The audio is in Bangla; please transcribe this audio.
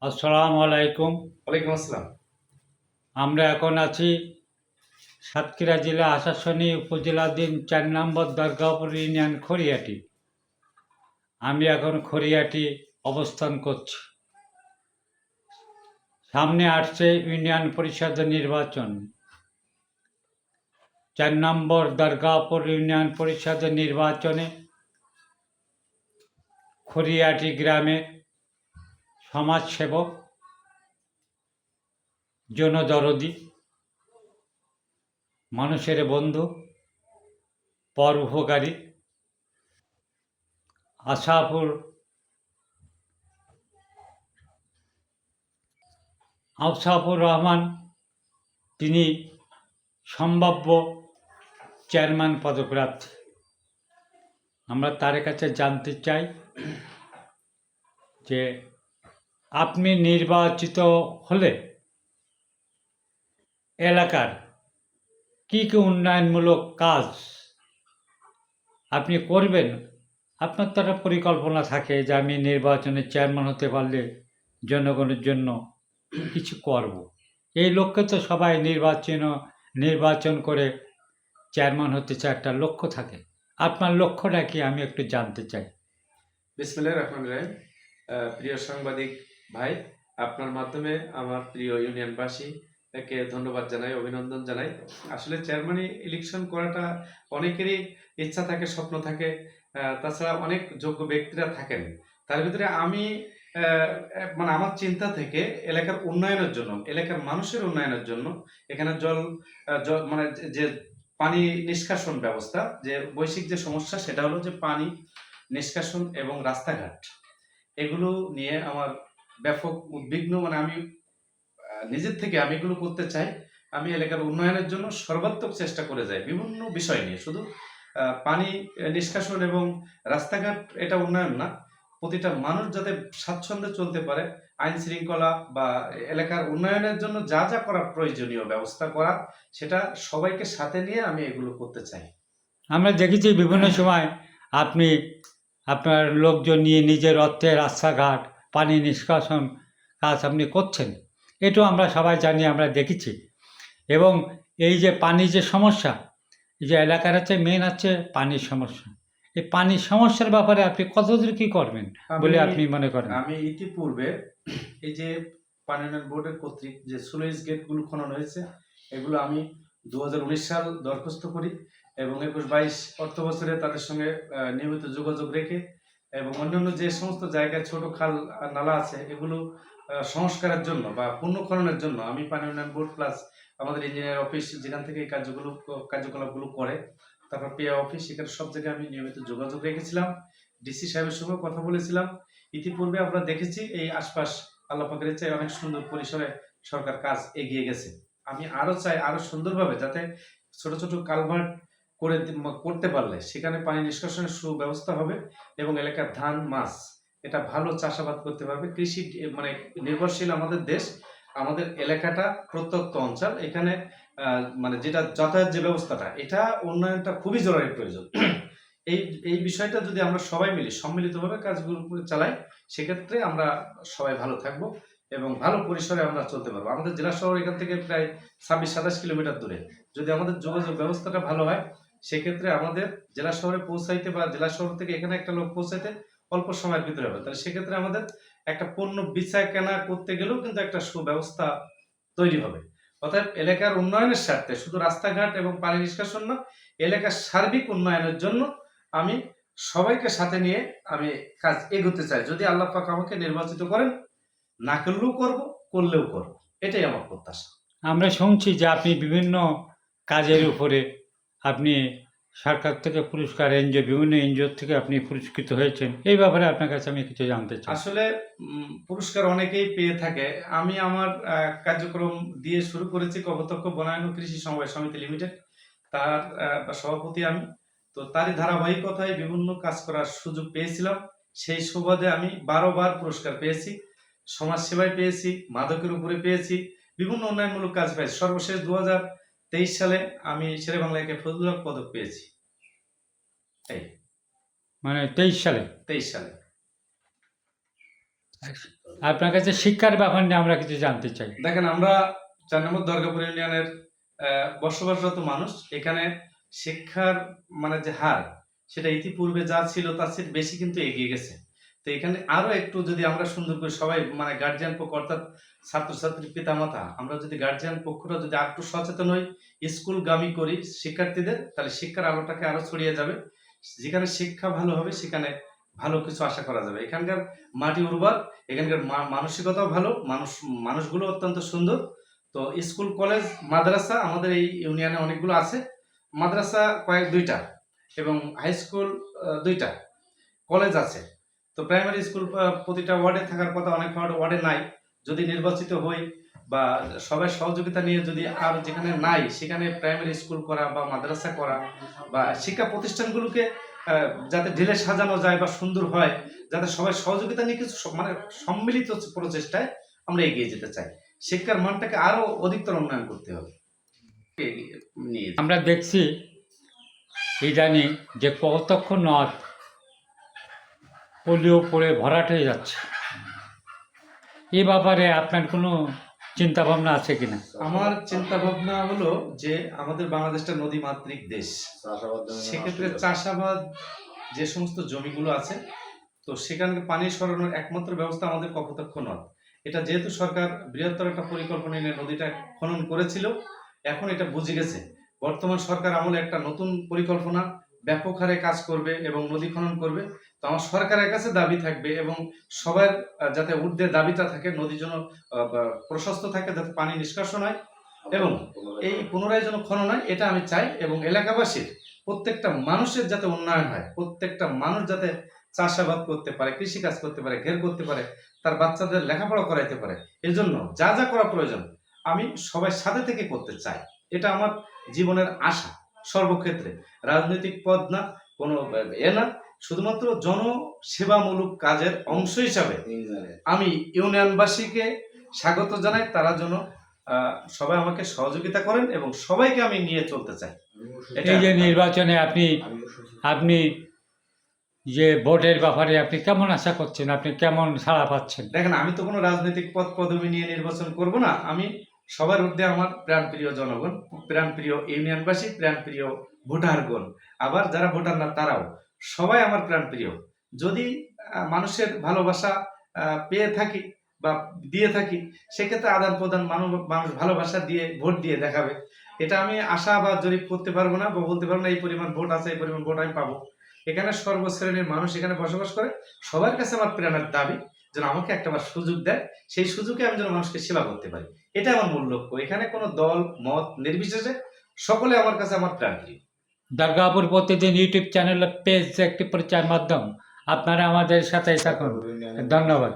আসসালামু আলাইকুম। ওয়ালাইকুম আসসালাম। আমরা এখন আছি সাতক্ষীরা জেলা আশাশুনি উপজেলাধীন ৪ নম্বর দরগাপুর ইউনিয়ন খড়িয়াটি। আমি এখন খড়িয়াটি অবস্থান করছি। সামনে আসছে ইউনিয়ন পরিষদ নির্বাচন। ৪ নম্বর দরগাপুর ইউনিয়ন পরিষদ নির্বাচনে খড়িয়াটি গ্রামে সমাজসেবক, জনদরদি, মানুষের বন্ধু, পরোপকারী আশরাফুর রহমান, তিনি সম্ভাব্য চেয়ারম্যান পদপ্রার্থী। আমরা তার কাছে জানতে চাই যে আপনি নির্বাচিত হলে এলাকার কী কী উন্নয়নমূলক কাজ আপনি করবেন। আপনার তো একটা পরিকল্পনা থাকে যে আমি নির্বাচনে চেয়ারম্যান হতে পারলে জনগণের জন্য কিছু করব। এই লক্ষ্যে তো সবাই নির্বাচন করে চেয়ারম্যান হতে চায়, একটা লক্ষ্য থাকে। আপনার লক্ষ্যটা কি আমি একটু জানতে চাই। বিসমিল্লাহির রহমানির রহিম। প্রিয় সাংবাদিক ভাই, আপনার মাধ্যমে আমার প্রিয় ইউনিয়নবাসীকে ধন্যবাদ জানাই, অভিনন্দন জানাই। আসলে চেয়ারম্যান ইলেকশন করাটা অনেকেরই ইচ্ছা থাকে, স্বপ্ন থাকে। তাছাড়া অনেক যোগ্য ব্যক্তিরা থাকেন। তার ভিতরে আমি মানে আমার চিন্তা থেকে এলাকার উন্নয়নের জন্য, এলাকার মানুষের উন্নয়নের জন্য, এখানে মানে যে পানি নিষ্কাশন ব্যবস্থা, যে বৈশ্বিক যে সমস্যা, সেটা হলো যে পানি নিষ্কাশন এবং রাস্তাঘাট, এগুলো নিয়ে আমার ব্যাপক উদ্বিগ্ন। মানে আমি নিজের থেকে আমি এগুলো করতে চাই। আমি এলাকার উন্নয়নের জন্য সর্বাত্মক চেষ্টা করে যাই বিভিন্ন বিষয় নিয়ে। শুধু পানি নিষ্কাশন এবং রাস্তাঘাট এটা উন্নয়ন না, প্রতিটা মানুষ যাতে স্বাচ্ছন্দ্যে চলতে পারে, আইন শৃঙ্খলা বা এলাকার উন্নয়নের জন্য যা যা করা প্রয়োজনীয় ব্যবস্থা করা, সেটা সবাইকে সাথে নিয়ে আমি এগুলো করতে চাই। আমরা দেখেছি বিভিন্ন সময় আপনি আপনার লোকজন নিয়ে নিজের অর্থে রাস্তাঘাট, পানি নিষ্কাশন কাজ আপনি করছেন। এটাও আমরা সবাই জানি, আমরা দেখেছি। এবং এই যে পানির যে সমস্যা, এই যে এলাকার হচ্ছে মেন হচ্ছে পানির সমস্যা। এই পানির সমস্যার ব্যাপারে আপনি কতদূর কী করবেন বলে আপনি মনে করেন? আমি ইতিপূর্বে এই যে পানি উন্নয়ন বোর্ডের কর্তৃক যে স্লুইস গেটগুলো খনন হয়েছে, এগুলো আমি 2019 সাল দরখাস্ত করি এবং 21-22 অর্থ বছরে তাদের সঙ্গে নিয়মিত যোগাযোগ রেখে এবং অন্যান্য যে সমস্ত জায়গায় ছোট খাল নালা আছে, এগুলো সংস্কারের জন্য বা পুনঃখননের জন্য আমি পানি উন্নয়ন বোর্ড প্লাস আমাদের ইঞ্জিনিয়ার অফিস যেখান থেকে এই কার্যকলাপগুলো করে, তারপর পিএ অফিস, সেখানে সব জায়গায় আমি নিয়মিত যোগাযোগ রেখেছিলাম। ডিসি সাহেবের সঙ্গে কথা বলেছিলাম। ইতিপূর্বে আমরা দেখেছি এই আশপাশ আল্লাহ পাকের ইচ্ছায় অনেক সুন্দর পরিসরে সরকার কাজ এগিয়ে গেছে। আমি আরো চাই আরো সুন্দরভাবে, যাতে ছোট ছোট কালভার্ট করতে পারলে সেখানে পানি নিষ্কাশনের সুব্যবস্থা হবে এবং এলাকার ধান, মাছ, এটা ভালো চাষাবাদ করতে পারবে। কৃষি মানে নির্ভরশীল আমাদের দেশ, আমাদের এলাকাটা প্রত্যন্ত অঞ্চল, এখানে মানে যেটা যাতায়াত যে ব্যবস্থাটা, এটা উন্নয়নটা খুবই জরুরি প্রয়োজন। এই এই বিষয়টা যদি আমরা সবাই মিলে সম্মিলিতভাবে কাজগুলো করে চালাই, সেক্ষেত্রে আমরা সবাই ভালো থাকবো এবং ভালো পরিসরে আমরা চলতে পারবো। আমাদের জেলা শহর এখান থেকে প্রায় 26-27 কিলোমিটার দূরে। যদি আমাদের যোগাযোগ ব্যবস্থাটা ভালো হয়, সেক্ষেত্রে আমাদের জেলা শহরে পৌঁছাইতে বা জেলা শহর থেকে এখানে একটা লোক পৌঁছাইতে অল্প সময়ের ভিতরে হবে। তাহলে সেক্ষেত্রে আমাদের একটা পণ্য বেচা কেনা করতে গেলেও কিন্তু একটা সুব্যবস্থা তৈরি হবে। অর্থাৎ এলাকার উন্নয়নের স্বার্থে শুধু রাস্তাঘাট এবং পানি নিষ্কাশন না, এলাকার সার্বিক উন্নয়নের জন্য আমি সবাইকে সাথে নিয়ে আমি কাজ এগোতে চাই। যদি আল্লাহ পাক আমাকে নির্বাচিত করেন, না করলেও করব, করলেও করব, এটাই আমার প্রত্যাশা। আমরা শুনছি যে আপনি বিভিন্ন কাজের উপরে আপনি সরকার থেকে পুরস্কার, বিভিন্ন এনজিও থেকে আপনি পুরস্কৃত হয়েছেন। এই ব্যাপারে আপনার কাছে আমি কিছু জানতে চাই। আসলে পুরস্কার অনেকেই পেয়ে থাকে। আমি আমার কার্যক্রম দিয়ে শুরু করেছি কপোতাক্ষ বনায়ন কৃষি সমবায় সমিতি লিমিটেড, তার সভাপতি আমি। তো তারই ধারাবাহিকতায় বিভিন্ন কাজ করার সুযোগ পেয়েছিলাম। সেই সুবাদে আমি 12 বার পুরস্কার পেয়েছি, সমাজ সেবায় পেয়েছি, মাদকের উপরে পেয়েছি, বিভিন্ন উন্নয়নমূলক কাজ পেয়েছি। সর্বশেষ 2023 সালে আমি শেরে বাংলাকে ফজলুল হক পদক পেয়েছি। এই মানে 23 সালে? 23 সালে। আপনার কাছে শিক্ষার ব্যাপার নিয়ে আমরা কিছু জানতে চাই। দেখেন, আমরা 4 নম্বর দরগাপুর ইউনিয়নের বসবাসরত মানুষ। এখানে শিক্ষার মানে যে হার, সেটা ইতিপূর্বে যা ছিল তার চেয়ে বেশি কিন্তু এগিয়ে গেছে। তো এখানে আরো একটু যদি আমরা সুন্দর করে সবাই মানে গার্জিয়ান পক্ষ অর্থাৎ ছাত্রছাত্রী পিতামাতা, আমরা যদি গার্জিয়ান পক্ষরা যদি আর একটু সচেতন হই, স্কুলগামী করি শিক্ষার্থীদের, তাহলে শিক্ষার আলোটাকে আরো ছড়িয়ে যাবে। যেখানে শিক্ষা ভালো হবে সেখানে ভালো কিছু আশা করা যাবে। এখানকার মাটি উর্বর, এখানকার মানসিকতাও ভালো, মানুষগুলো অত্যন্ত সুন্দর। তো স্কুল কলেজ মাদ্রাসা আমাদের এই ইউনিয়নে অনেকগুলো আছে। মাদ্রাসা দুইটা এবং হাই স্কুল দুইটা, কলেজ আছে। তো প্রাইমারি স্কুল প্রতিটা ওয়ার্ডে থাকার কথা, অনেক ওয়ার্ডে নাই। যদি নির্বাচিত হই বা সবাই সহযোগিতা নিয়ে যদি আর যেখানে নাই সেখানে প্রাইমারি স্কুল করা বা মাদ্রাসা করা বা শিক্ষা প্রতিষ্ঠানগুলোকে যাতে ঢেলে সাজানো যায় বা সুন্দর হয়, যাতে সবাই সহযোগিতা নিয়ে কিছু মানে সম্মিলিত প্রচেষ্টায় আমরা এগিয়ে যেতে চাই। শিক্ষার মানটাকে আরো অধিকতর উন্নয়ন করতে হবে। আমরা দেখছি ইদানিং যে কতক্ষ নদ পোলিও পড়ে ভরাট হয়ে যাচ্ছে, এ ব্যাপারে আপনার কোনো চিন্তা ভাবনা আছে কিনা? আমার চিন্তা ভাবনা হলো যে আমাদের বাংলাদেশটা নদী মাতৃক দেশ, সেক্ষেত্রে চাষাবাদ যে সমস্ত জমিগুলো আছে, তো সেখানে পানি সরানোর একমাত্র ব্যবস্থা আমাদের কপোতাক্ষ নদ। এটা যেহেতু সরকার বৃহত্তর একটা পরিকল্পনা নিয়ে নদীটা খনন করেছিল, এখন এটা বুঝে গেছে। বর্তমান সরকার আমলে একটা নতুন পরিকল্পনা ব্যাপক হারে কাজ করবে এবং নদী খনন করবে। তো আমার সরকারের কাছে দাবি থাকবে এবং সবার যাতে ঊর্ধ্বে দাবিটা থাকে, নদী যেন প্রশস্ত থাকে, যাতে পানি নিষ্কাশন হয় এবং এই পুনরায় যেন খনন হয়, এটা আমি চাই। এবং এলাকাবাসীর প্রত্যেকটা মানুষের যাতে উন্নয়ন হয়, প্রত্যেকটা মানুষ যাতে চাষাবাদ করতে পারে, কৃষিকাজ করতে পারে, ঘের করতে পারে, তার বাচ্চাদের লেখাপড়া করাইতে পারে, এর জন্য যা যা করা প্রয়োজন আমি সবাই সাথে থেকে করতে চাই। এটা আমার জীবনের আশা সর্বক্ষেত্রে। রাজনৈতিক পদ না, কোনো না, শুধুমাত্র জনসেবামূলক কাজের অংশ হিসাবে আমি ইউনিয়নবাসীকে স্বাগত জানাই। তারা যেন সবাই আমাকে সহযোগিতা করেন এবং সবাইকে আমি নিয়ে চলতে চাই। এই যে নির্বাচনে আপনি যে ভোটের ব্যাপারে আপনি কেমন আশা করছেন, আপনি কেমন সাড়া পাচ্ছেন? দেখেন, আমি তো কোনো রাজনৈতিক পদ পদবি নিয়ে নির্বাচন করব না। আমি সবার ঊর্ধ্বে আমার প্রাণপ্রিয় জনগণ, প্রাণপ্রিয় ইউনিয়নবাসী, প্রাণপ্রিয় ভোটারগণ, আবার যারা ভোটার না তারাও সবাই আমার প্রাণপ্রিয়। যদি মানুষের ভালোবাসা পেয়ে থাকি বা দিয়ে থাকি, সেক্ষেত্রে আদান প্রদান মানুষ ভালোবাসা দিয়ে ভোট দিয়ে দেখাবে। এটা আমি আশা বা জরিপ করতে পারবো না বা বলতে পারবো না এই পরিমাণ ভোট আছে, এই পরিমাণ ভোট আমি পাবো। এখানে সর্বশ্রেণীর মানুষ এখানে বসবাস করে। সবার কাছে আমার প্রেরণার দাবি যেন আমাকে একটাবার সুযোগ দেয়, সেই সুযোগে আমি যেন মানুষকে সেবা করতে পারি। এটা আমার মূল লক্ষ্য। এখানে কোনো দল মত নির্বিশেষে সকলে আমার কাছে আমার প্রাণপ্রিয়। দুর্গাপুর প্রতিদিন ইউটিউব চ্যানেল পেজ একটি প্রচার মাধ্যম। আপনারা আমাদের সাথে থাকুন। ধন্যবাদ।